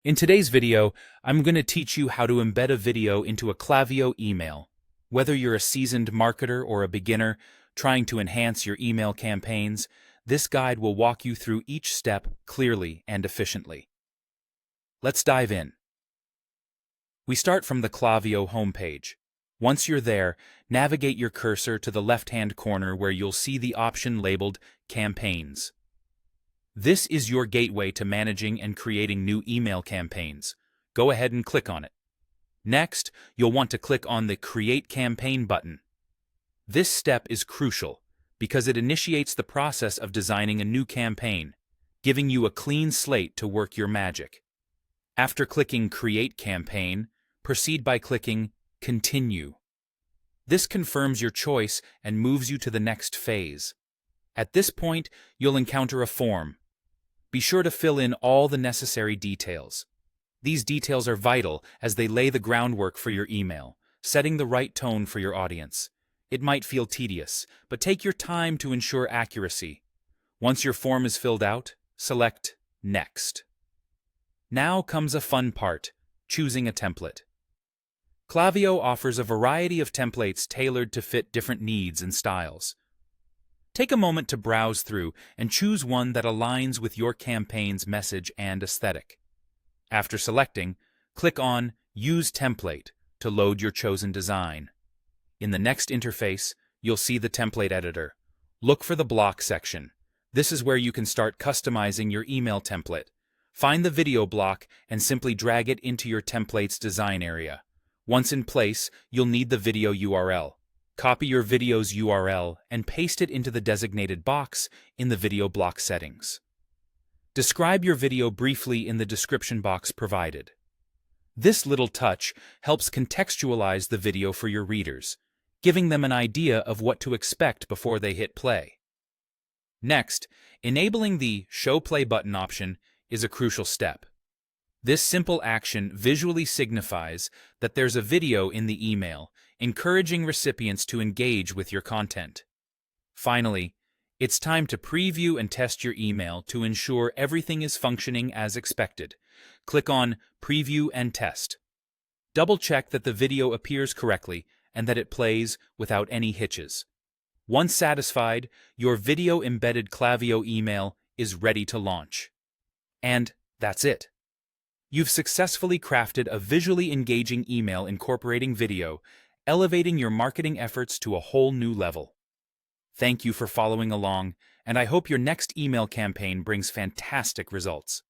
In today's video, I'm going to teach you how to embed a video into a Klaviyo email. Whether you're a seasoned marketer or a beginner trying to enhance your email campaigns, this guide will walk you through each step clearly and efficiently. Let's dive in. We start from the Klaviyo homepage. Once you're there, navigate your cursor to the left-hand corner where you'll see the option labeled Campaigns. This is your gateway to managing and creating new email campaigns. Go ahead and click on it. Next, you'll want to click on the Create Campaign button. This step is crucial because it initiates the process of designing a new campaign, giving you a clean slate to work your magic. After clicking Create Campaign, proceed by clicking Continue. This confirms your choice and moves you to the next phase. At this point, you'll encounter a form. Be sure to fill in all the necessary details. These details are vital as they lay the groundwork for your email, setting the right tone for your audience. It might feel tedious, but take your time to ensure accuracy. Once your form is filled out, select Next. Now comes a fun part, choosing a template. Klaviyo offers a variety of templates tailored to fit different needs and styles. Take a moment to browse through and choose one that aligns with your campaign's message and aesthetic. After selecting, click on Use Template to load your chosen design. In the next interface, you'll see the template editor. Look for the block section. This is where you can start customizing your email template. Find the video block and simply drag it into your template's design area. Once in place, you'll need the video URL. Copy your video's URL and paste it into the designated box in the video block settings. Describe your video briefly in the description box provided. This little touch helps contextualize the video for your readers, giving them an idea of what to expect before they hit play. Next, enabling the Show Play button option is a crucial step. This simple action visually signifies that there's a video in the email, encouraging recipients to engage with your content. Finally, it's time to preview and test your email to ensure everything is functioning as expected. Click on Preview and Test. Double-check that the video appears correctly and that it plays without any hitches. Once satisfied, your video-embedded Klaviyo email is ready to launch. And that's it. You've successfully crafted a visually engaging email incorporating video, elevating your marketing efforts to a whole new level. Thank you for following along, and I hope your next email campaign brings fantastic results.